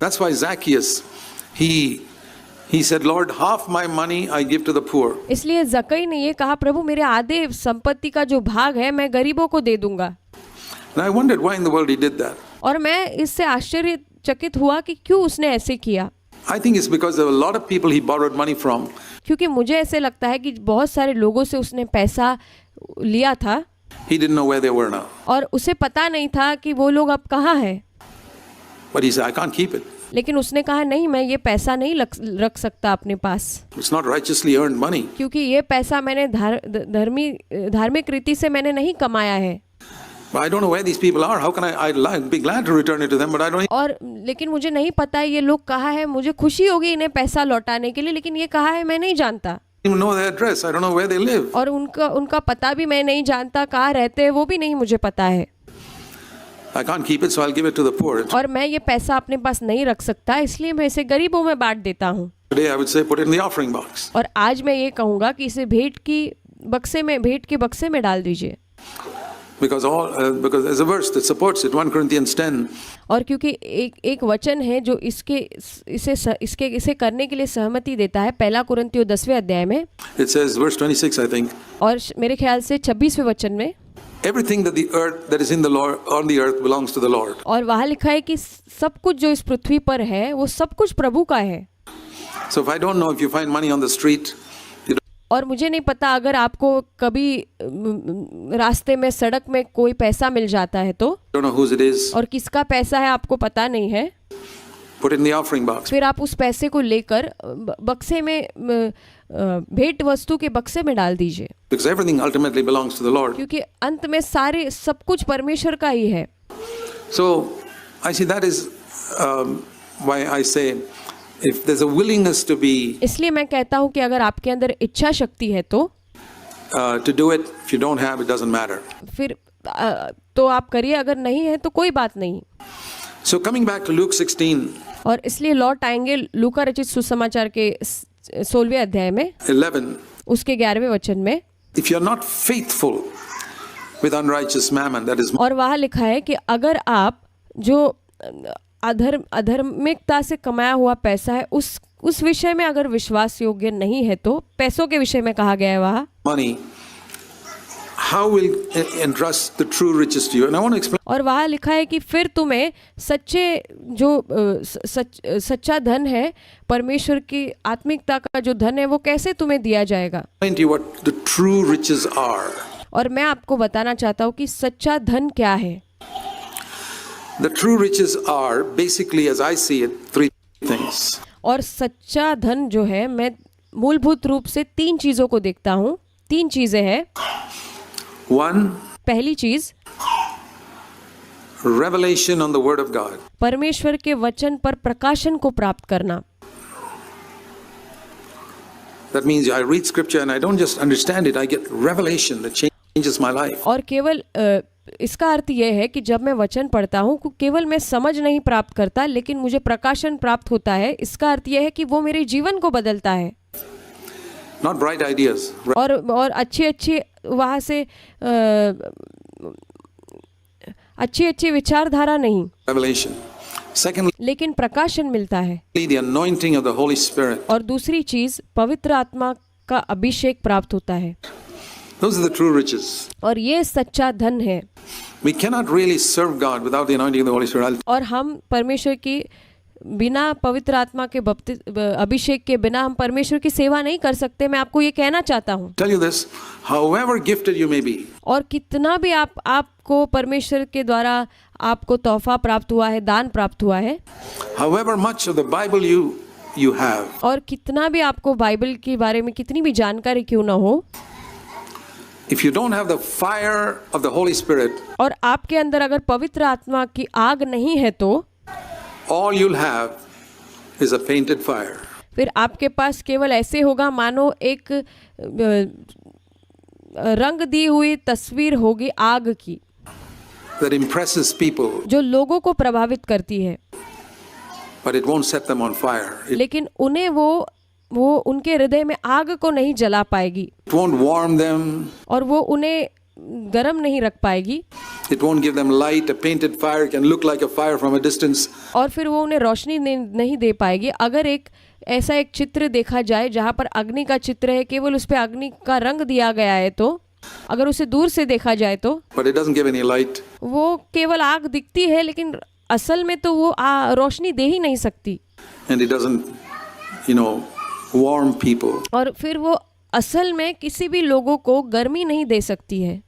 That's why Zacchaeus, he said, Lord, half my money I give to the poor. इसलिए जक्कई ने ये कहा, प्रभु मेरे आधे संपत्ति का जो भाग है मैं गरीबों को दे दूंगा। And I wondered why in the world he did that. और मैं इससे आश्चर्यचकित हुआ कि क्यों उसने ऐसे किया। I think it's because there were a lot of people he borrowed money from. क्योंकि मुझे ऐसे लगता है कि बहुत सारे लोगों से उसने पैसा लिया था। He didn't know where they were now. और उसे पता नहीं था कि वो लोग अब कहाँ हैं। But he said, I can't keep it. लेकिन उसने कहा, नहीं, मैं ये पैसा नहीं रख सकता अपने पास, It's not righteously earned money. क्योंकि ये पैसा मैंने धार्मिक रीति से मैंने नहीं कमाया है। But I don't know where these people are. How can I'd be glad to return it to them, but I don't. और लेकिन मुझे नहीं पता ये लोग कहाँ हैं। मुझे खुशी होगी इन्हें पैसा लौटाने के लिए, लेकिन ये कहाँ है मैं नहीं जानता। Even know their address. I don't know where they live. और उनका पता भी मैं नहीं जानता, कहाँ रहते हैं वो भी नहीं मुझे पता है। I can't keep it, so I'll give it to the poor. और मैं ये पैसा अपने पास नहीं रख सकता, इसलिए मैं इसे गरीबों में बांट देता हूँ। Today I would say put it in the offering box. और आज मैं ये कहूँगा कि इसे भेंट के बक्से में डाल दीजिए। Because there's a verse that supports it, 1 Corinthians 10. और क्योंकि एक वचन है जो इसे करने के लिए सहमति देता है, पहला कुरिन्थियों 10वें अध्याय में। It says, verse 26, I think. और मेरे ख्याल से 26वें वचन में, Everything that is in the Lord on the earth belongs to the Lord. और वहाँ लिखा है कि सब कुछ जो इस पृथ्वी पर है वो सब कुछ प्रभु का है। So if I don't know if you find money on the street, और मुझे नहीं पता अगर आपको कभी रास्ते में सड़क में कोई पैसा मिल जाता है तो, don't know whose it is, और किसका पैसा है आपको पता नहीं है, put it in the offering box. फिर आप उस पैसे को लेकर बक्से में भेंट वस्तु के बक्से में डाल दीजिए। Because everything ultimately belongs to the Lord. क्योंकि अंत में सब कुछ परमेश्वर का ही है। So I see that is why I say if there's a willingness to be, इसलिए मैं कहता हूँ कि अगर आपके अंदर इच्छा शक्ति है तो to do it. If you don't have, it doesn't matter. फिर तो आप करिए, अगर नहीं है तो कोई बात नहीं। So coming back to Luke 16, और इसलिए लौट आएंगे लूका रचित सुसमाचार के 16वें अध्याय में 11. उसके 11वें वचन में, If you're not faithful with unrighteous mammon, that is. और वहाँ लिखा है कि अगर आप जो अधर्मिकता से कमाया हुआ पैसा है उस विषय में अगर विश्वास योग्य नहीं है, तो पैसों के विषय में कहा गया है वहाँ, Money, how will entrust the true riches to you? And I want to explain. और वहाँ लिखा है कि फिर तुम्हें सच्चा धन है, परमेश्वर की आत्मिकता का जो धन है वो कैसे तुम्हें दिया जाएगा। Explain to you what the true riches are. और मैं आपको बताना चाहता हूँ कि सच्चा धन क्या है। The true riches are basically, as I see it, three things. और सच्चा धन जो है, मैं मूलभूत रूप से 3 चीजों को देखता हूँ। 3 चीजें हैं। One, पहली चीज, revelation on the word of God. परमेश्वर के वचन पर प्रकाशन को प्राप्त करना। That means I read scripture and I don't just understand it, I get revelation that changes my life. और केवल इसका अर्थ यह है कि जब मैं वचन पढ़ता हूँ, केवल मैं समझ नहीं प्राप्त करता, लेकिन मुझे प्रकाशन प्राप्त होता है। इसका अर्थ यह है कि वो मेरे जीवन को बदलता है। Not bright ideas. और अच्छी वहाँ से अच्छी विचारधारा नहीं, Revelation. Secondly, लेकिन प्रकाशन मिलता है। the anointing of the Holy Spirit. और दूसरी चीज, पवित्र आत्मा का अभिषेक प्राप्त होता है। Those are the true riches. और ये सच्चा धन है। We cannot really serve God without the anointing of the Holy Spirit. और हम परमेश्वर की बिना पवित्र आत्मा के अभिषेक के बिना हम परमेश्वर की सेवा नहीं कर सकते। मैं आपको ये कहना चाहता हूँ। Tell you this, however gifted you may be. और कितना भी आपको परमेश्वर के द्वारा आपको तोहफा प्राप्त हुआ है, दान प्राप्त हुआ है, However much of the Bible you have. और कितना भी आपको बाइबल के बारे में कितनी भी जानकारी क्यों ना हो, If you don't have the fire of the Holy Spirit, और आपके अंदर अगर पवित्र आत्मा की आग नहीं है, तो all you'll have is a painted fire. फिर आपके पास केवल ऐसे होगा मानो एक रंग दी हुई तस्वीर होगी आग की, That impresses people, जो लोगों को प्रभावित करती है, but it won't set them on fire. लेकिन उन्हें वो उनके हृदय में आग को नहीं जला पाएगी, It won't warm them. और वो उन्हें गर्म नहीं रख पाएगी। It won't give them light. A painted fire can look like a fire from a distance. और फिर वो उन्हें रोशनी नहीं दे पाएगी। अगर ऐसा एक चित्र देखा जाए जहाँ पर अग्नि का चित्र है, केवल उस पे अग्नि का रंग दिया गया है, तो अगर उसे दूर से देखा जाए तो But it doesn't give any light. वो केवल आग दिखती है, लेकिन असल में तो वो रोशनी दे ही नहीं सकती। And it doesn't, warm people. और फिर वो असल में किसी भी लोगों को गर्मी नहीं दे सकती है।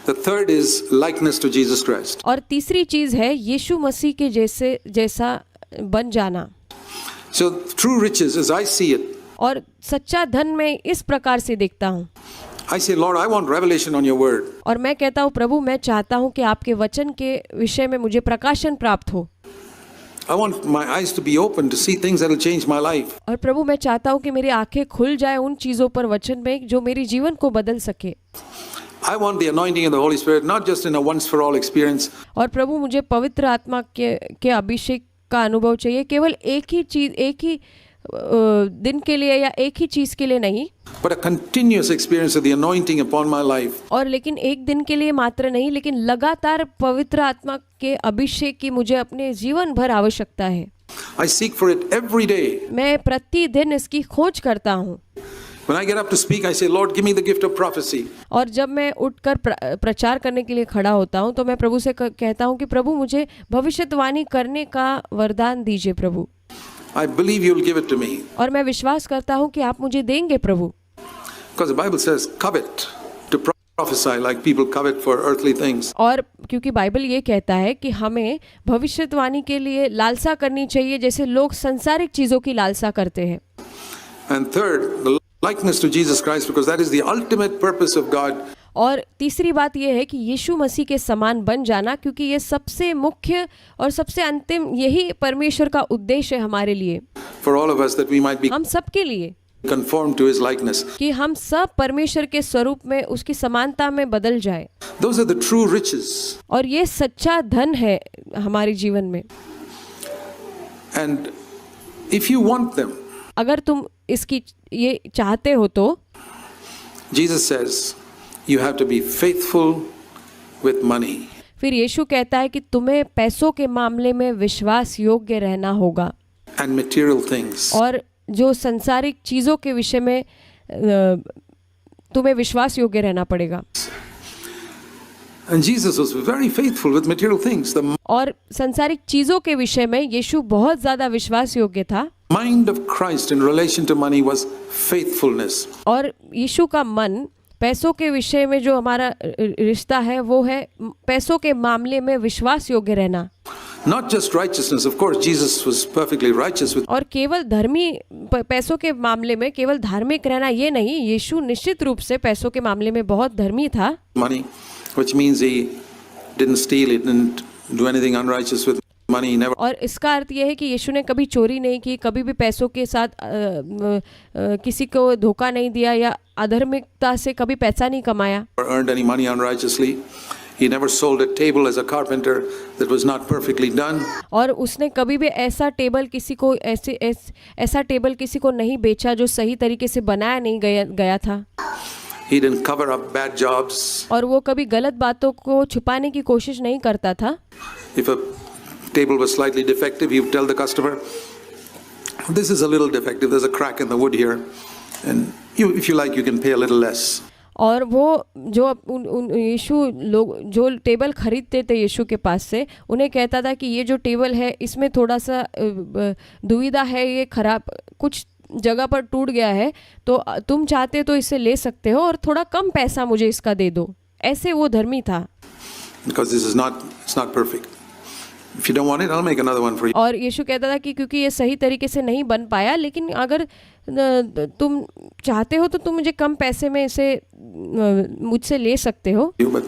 The third is likeness to Jesus Christ. और तीसरी चीज है यीशु मसीह के जैसा बन जाना। So true riches, as I see it, और सच्चा धन मैं इस प्रकार से देखता हूँ। I say, Lord, I want revelation on your word. और मैं कहता हूँ, प्रभु मैं चाहता हूँ कि आपके वचन के विषय में मुझे प्रकाशन प्राप्त हो। I want my eyes to be open to see things that will change my life. और प्रभु मैं चाहता हूँ कि मेरी आंखें खुल जाए उन चीज़ों पर वचन में जो मेरी जीवन को बदल सके। I want the anointing of the Holy Spirit, not just in a once for all experience. और प्रभु मुझे पवित्र आत्मा के अभिषेक का अनुभव चाहिए, केवल एक ही दिन के लिए या एक ही चीज़ के लिए नहीं, But a continuous experience of the anointing upon my life. और लेकिन एक दिन के लिए मात्र नहीं, लेकिन लगातार पवित्र आत्मा के अभिषेक की मुझे अपने जीवन भर आवश्यकता है। I seek for it every day. मैं प्रतिदिन इसकी खोज करता हूँ। When I get up to speak, I say, Lord, give me the gift of prophecy. और जब मैं उठकर प्रचार करने के लिए खड़ा होता हूँ तो मैं प्रभु से कहता हूँ कि प्रभु मुझे भविष्यवाणी करने का वरदान दीजिए प्रभु। I believe you will give it to me. और मैं विश्वास करता हूँ कि आप मुझे देंगे प्रभु। Because the Bible says, covet to prophesy like people covet for earthly things. और क्योंकि बाइबल ये कहता है कि हमें भविष्यवाणी के लिए लालसा करनी चाहिए जैसे लोग संसारिक चीज़ों की लालसा करते हैं। And third, the likeness to Jesus Christ, because that is the ultimate purpose of God. और तीसरी बात यह है कि यीशु मसीह के समान बन जाना, क्योंकि ये सबसे मुख्य और सबसे अंतिम यही परमेश्वर का उद्देश्य है हमारे लिए, For all of us, that we might be हम सब के लिए, conformed to His likeness. कि हम सब परमेश्वर के स्वरूप में उसकी समानता में बदल जाए। Those are the true riches. और ये सच्चा धन है हमारे जीवन में। And if you want them, अगर तुम इसकी ये चाहते हो तो Jesus says, you have to be faithful with money. फिर यीशु कहता है कि तुम्हें पैसों के मामले में विश्वास योग्य रहना होगा, And material things. और जो संसारिक चीज़ों के विषय में तुम्हें विश्वास योग्य रहना पड़ेगा। And Jesus was very faithful with material things. The और संसारिक चीज़ों के विषय में यीशु बहुत ज़्यादा विश्वास योग्य था। mind of Christ in relation to money was faithfulness. और यीशु का मन पैसों के विषय में जो हमारा रिश्ता है वो है पैसों के मामले में विश्वास योग्य रहना। Not just righteousness. Of course, Jesus was perfectly righteous with और केवल पैसों के मामले में केवल धार्मिक रहना ये नहीं, यीशु निश्चित रूप से पैसों के मामले में बहुत धर्मी था। money, which means he didn't steal, he didn't do anything unrighteous with money. He never. और इसका अर्थ यह है कि यीशु ने कभी चोरी नहीं की, कभी भी पैसों के साथ किसी को धोखा नहीं दिया या अधर्मिकता से कभी पैसा नहीं कमाया। Earned any money unrighteously. He never sold a table as a carpenter that was not perfectly done. और उसने कभी भी ऐसा टेबल किसी को नहीं बेचा जो सही तरीके से बनाया नहीं गया था। He didn't cover up bad jobs. और वो कभी गलत बातों को छुपाने की कोशिश नहीं करता था। If a table was slightly defective, he would tell the customer, "This is a little defective. There's a crack in the wood here, and if you like, you can pay a little less." और वो जो यीशु लोग जो table खरीदते थे यीशु के पास से, उन्हें कहता था कि ये जो टेबल है इसमें थोड़ा सा दुविधा है, ये खराब कुछ जगह पर टूट गया है, तो तुम चाहते तो इसे ले सकते हो और थोड़ा कम पैसा मुझे इसका दे दो। ऐसे वो धर्मी था। Because it's not perfect. If you don't want it, I'll make another one for you. और यीशु कहता था कि क्योंकि ये सही तरीके से नहीं बन पाया, लेकिन अगर तुम चाहते हो तो तुम मुझे कम पैसे में इसे मुझसे ले सकते हो। But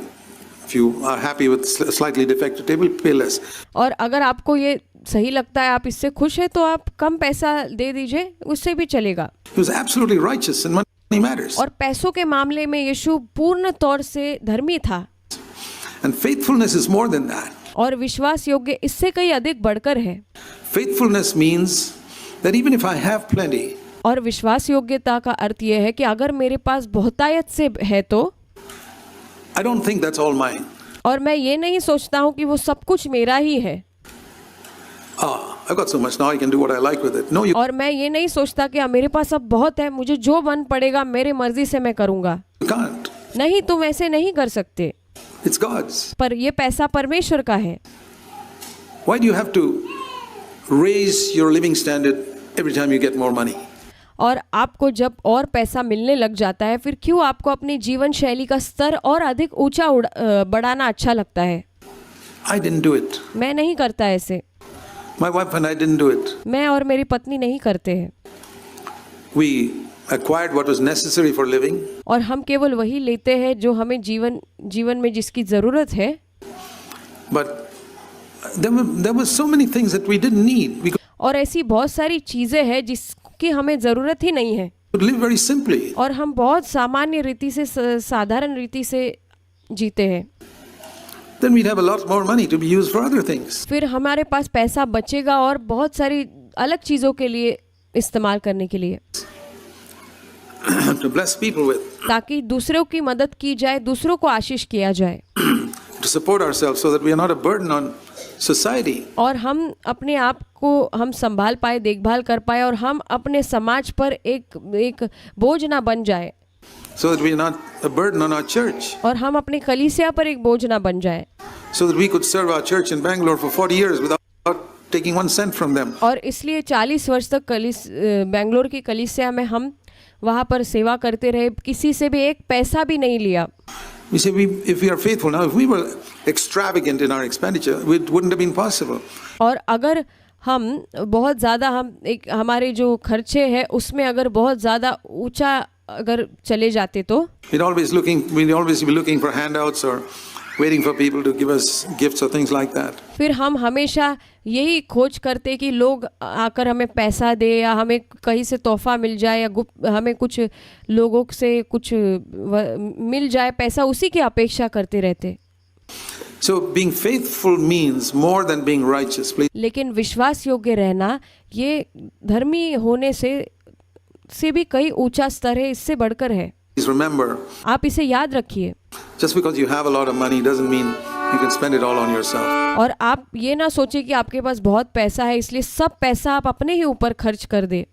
if you are happy with slightly defective table, pay less. और अगर आपको ये सही लगता है, आप इससे खुश है, तो आप कम पैसा दे दीजिए, उससे भी चलेगा। He was absolutely righteous and money matters. और पैसों के मामले में यीशु पूर्ण तौर से धर्मी था। And faithfulness is more than that. और विश्वास योग्य इससे कहीं अधिक बढ़कर है। Faithfulness means that even if I have plenty, और विश्वास योग्यता का अर्थ यह है कि अगर मेरे पास बहुतायत से है तो I don't think that's all mine. और मैं ये नहीं सोचता हूँ कि वो सब कुछ मेरा ही है। I've got so much now, I can do what I like with it. No, you और मैं ये नहीं सोचता कि मेरे पास अब बहुत है, मुझे जो मन पड़ेगा मेरे मर्जी से मैं करूँगा। can't. नहीं, तुम ऐसे नहीं कर सकते। It's God's. पर ये पैसा परमेश्वर का है। Why do you have to raise your living standard every time you get more money? और आपको जब और पैसा मिलने लग जाता है, फिर क्यों आपको अपनी जीवन शैली का स्तर और अधिक ऊंचा बढ़ाना अच्छा लगता है? I didn't do it. मैं नहीं करता ऐसे। My wife and I didn't do it. मैं और मेरी पत्नी नहीं करते हैं। We acquired what was necessary for living, और हम केवल वही लेते हैं जो हमें जीवन में जिसकी ज़रूरत है। but there were so many things that we didn't need. We और ऐसी बहुत सारी चीज़ें हैं जिसकी हमें ज़रूरत ही नहीं है, could live very simply. और हम बहुत सामान्य रीति से, साधारण रीति से जीते हैं। Then we'd have a lot more money to be used for other things. फिर हमारे पास पैसा बचेगा और बहुत सारी अलग चीज़ों के लिए इस्तेमाल करने के लिए, To bless people with, ताकि दूसरों की मदद की जाए, दूसरों को आशीष किया जाए, to support ourselves so that we are not a burden on society. और हम अपने आप को हम संभाल पाए, देखभाल कर पाए, और हम अपने समाज पर एक बोझ ना बन जाए, So that we are not a burden on our church. और हम अपने कलीसिया पर एक बोझ ना बन जाए, So that we could serve our church in Bangalore for 40 years without taking 1 cent from them. और इसलिए 40 वर्ष तक बेंगलोर की कलीसिया में हम वहाँ पर सेवा करते रहे, किसी से भी एक पैसा भी नहीं लिया। We say if we are faithful now, if we were extravagant in our expenditure, it wouldn't have been possible. और अगर हम बहुत ज़्यादा हमारे जो खर्चे हैं उसमें अगर बहुत ज़्यादा ऊंचा अगर चले जाते तो We'd always be looking for handouts or waiting for people to give us gifts or things like that. फिर हम हमेशा यही खोज करते कि लोग आकर हमें पैसा दे, या हमें कहीं से तोहफा मिल जाए, या हमें कुछ लोगों से कुछ मिल जाए, पैसा उसी की अपेक्षा करते रहते। So being faithful means more than being righteous. Please. लेकिन विश्वास योग्य रहना ये धर्मी होने से भी कई ऊंचा स्तर है, इससे बढ़कर है। Please remember, आप इसे याद रखिए। just because you have a lot of money doesn't mean you can spend it all on yourself. और आप ये ना सोचें कि आपके पास बहुत पैसा है इसलिए सब पैसा आप अपने ही ऊपर खर्च कर दे।